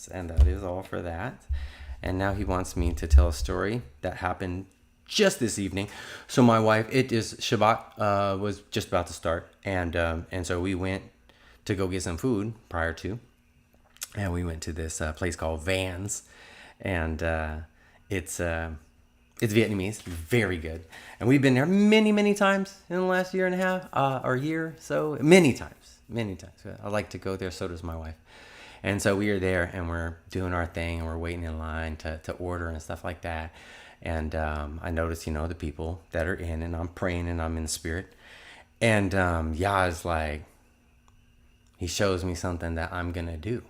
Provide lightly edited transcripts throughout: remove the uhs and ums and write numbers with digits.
Yes, and that is all for that. And now he wants me to tell a story that happened just this evening. So my wife, it is Shabbat, was just about to start, and so we went to go get some food prior to, and we went to this place called Vans, and it's Vietnamese, very good, and we've been there many times in the last year and a half or year, so many times. I like to go there. So does my wife. And so we are there and we're doing our thing and we're waiting in line to order and stuff like that. And I notice, the people that are in, and I'm praying and I'm in the spirit. And Yah is like, he shows me something that I'm going to do.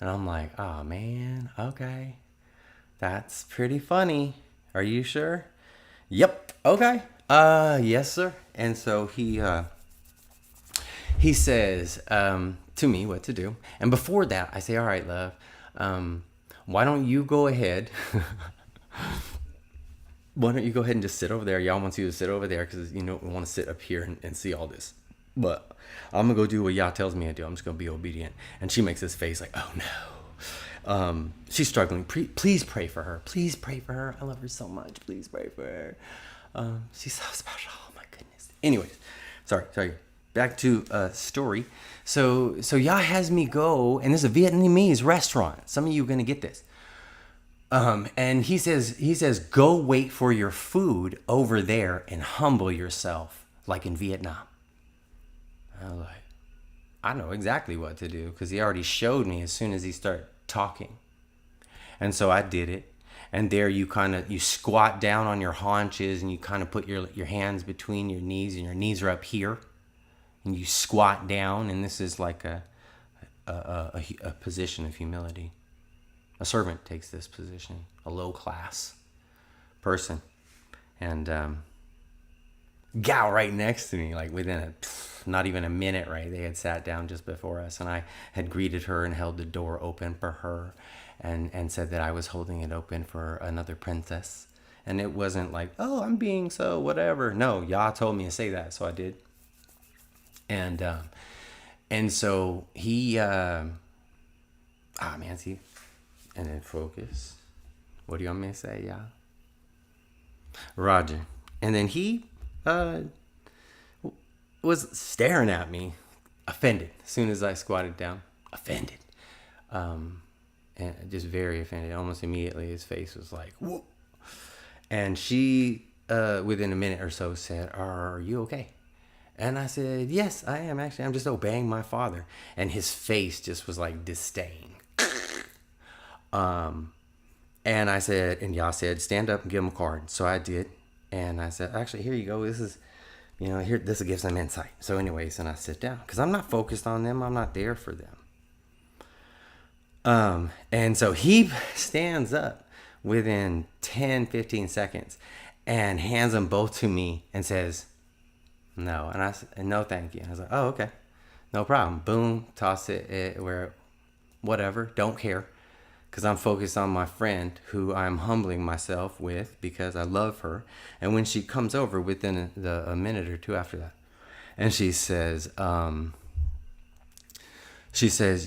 And I'm like, oh man, okay. That's pretty funny. Are you sure? Yep. Okay. Yes, sir. And so he says to me what to do. And before that, I say, all right, love, why don't you go ahead? Why don't you go ahead and just sit over there? Y'all wants you to sit over there because, we want to sit up here and see all this. But I'm going to go do what Yah tells me to do. I'm just going to be obedient. And she makes this face like, oh, no. She's struggling. Please pray for her. Please pray for her. I love her so much. Please pray for her. She's so special. Oh, my goodness. Anyways, sorry. Back to story. So Yah has me go, and this is a Vietnamese restaurant. Some of you are going to get this. And he says, go wait for your food over there and humble yourself like in Vietnam. I'm like, I know exactly what to do because he already showed me as soon as he started talking. And so I did it. And there you squat down on your haunches and you kind of put your hands between your knees, and your knees are up here. And you squat down, and this is like a position of humility. A servant takes this position, a low-class person. And gal right next to me, like within not even a minute, right? They had sat down just before us, and I had greeted her and held the door open for her and said that I was holding it open for another princess. And it wasn't like, oh, I'm being so whatever. No, Yah told me to say that, so I did. And so he, see, and then focus. What do you want me to say, Yah? Roger. And then he, was staring at me, offended, as soon as I squatted down, offended. And just very offended. Almost immediately his face was like, whoa. And she, within a minute or so said, are you okay? And I said, yes, I am actually. I'm just obeying my father. And his face just was like disdain. And I said, and Yah said, stand up and give him a card. So I did. And I said, actually, here you go. This is, here, this will give some insight. So anyways, and I sit down because I'm not focused on them. I'm not there for them. And so he stands up within 10, 15 seconds and hands them both to me and says, no. And I said, no, thank you. And I was like, oh, okay. No problem. Boom. Toss it where, whatever. Don't care. Because I'm focused on my friend who I'm humbling myself with because I love her. And when she comes over within a minute or two after that, and she says,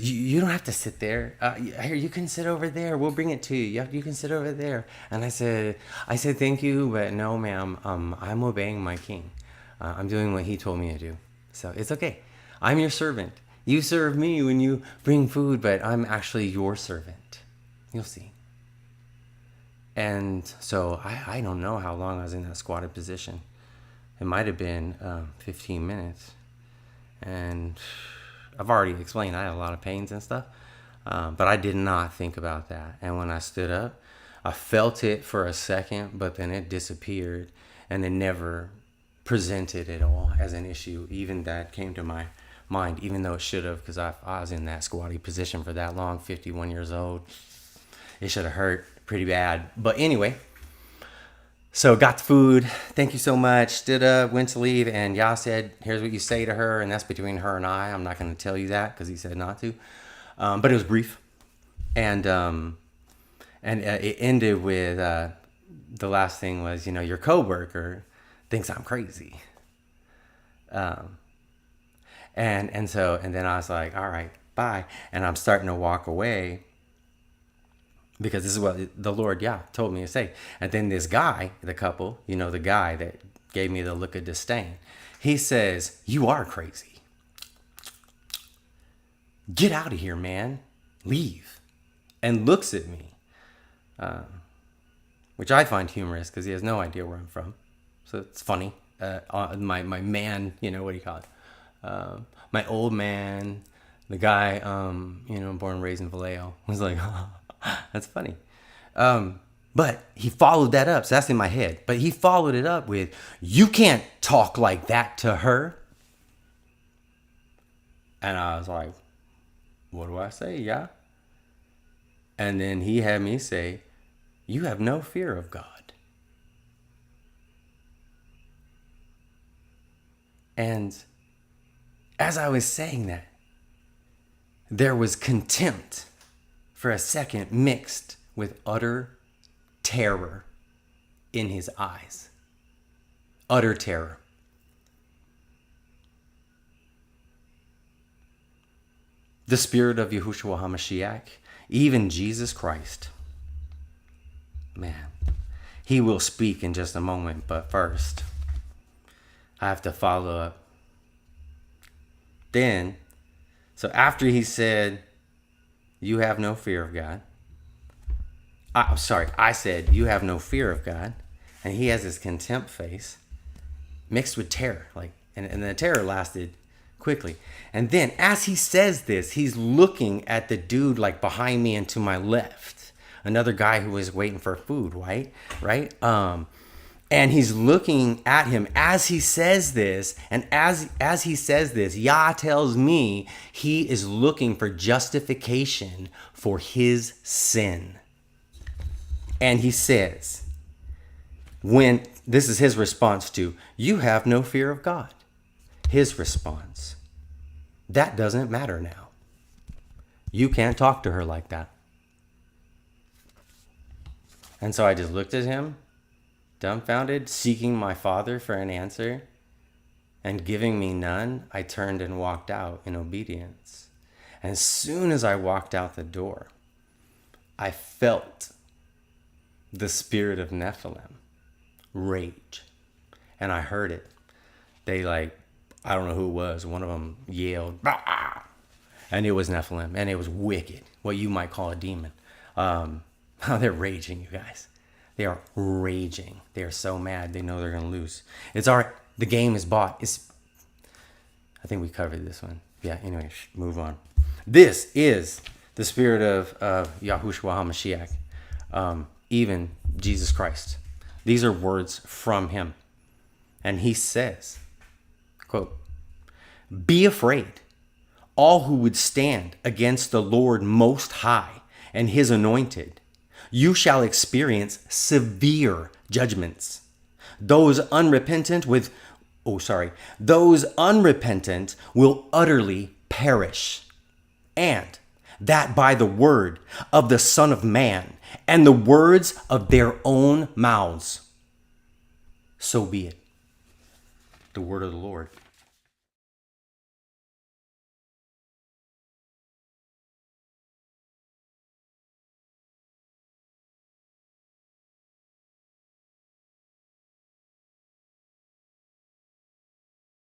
you don't have to sit there. Here, you can sit over there. We'll bring it to you. You can sit over there. And I said, thank you, but no, ma'am. I'm obeying my king. I'm doing what he told me to do. So it's okay. I'm your servant. You serve me when you bring food, but I'm actually your servant. You'll see. And so I don't know how long I was in that squatted position. It might have been 15 minutes. And I've already explained I had a lot of pains and stuff. But I did not think about that. And when I stood up, I felt it for a second, but then it disappeared. And it never presented at all as an issue. Even that came to my mind, even though it should have, because I was in that squatty position for that long, 51 years old. It should have hurt pretty bad. But anyway, so got the food. Thank you so much. Stood up, went to leave, and Yah said, here's what you say to her, and that's between her and I. I'm not going to tell you that because he said not to. But it was brief. And it ended with the last thing was, your coworker thinks I'm crazy. And then I was like, all right, bye. And I'm starting to walk away. because this is what the Lord, told me to say. And then this guy, the couple, the guy that gave me the look of disdain, he says, "You are crazy. Get out of here, man. Leave." And looks at me, which I find humorous because he has no idea where I'm from. So it's funny. My man, what do you call it? My old man, the guy, born and raised in Vallejo, was like, that's funny. But he followed that up. So that's in my head. But he followed it up with, "You can't talk like that to her." And I was like, "What do I say? Yeah." And then he had me say, "You have no fear of God." And as I was saying that, there was contempt for a second mixed with utter terror in his eyes. Utter terror. The spirit of Yahusha HaMashiach, even Jesus Christ, man, he will speak in just a moment, but first, I have to follow up. Then, so after he said, "You have no fear of God," I said, "You have no fear of God," and he has this contempt face mixed with terror, and the terror lasted quickly. And then as he says this, he's looking at the dude behind me and to my left, another guy who was waiting for food, right? And he's looking at him as he says this, and as he says this, Yah tells me he is looking for justification for his sin. And he says, when this is his response to, "You have no fear of God." His response, "That doesn't matter now. You can't talk to her like that." And so I just looked at him, dumbfounded, seeking my Father for an answer, and giving me none. I turned and walked out in obedience. And as soon as I walked out the door, I felt the spirit of Nephilim rage. And I heard it. They I don't know who it was. One of them yelled, "Bah!" And it was Nephilim, and it was wicked, what you might call a demon. They're raging, you guys. They are raging. They are so mad. They know they're going to lose. It's all right. The game is bought. I think we covered this one. Yeah, anyway, move on. This is the spirit of Yahushua HaMashiach, even Jesus Christ. These are words from him. And he says, quote, "Be afraid, all who would stand against the Lord Most High and his anointed. You shall experience severe judgments. Those unrepentant will utterly perish. And that by the word of the Son of Man and the words of their own mouths. So be it." The word of the Lord.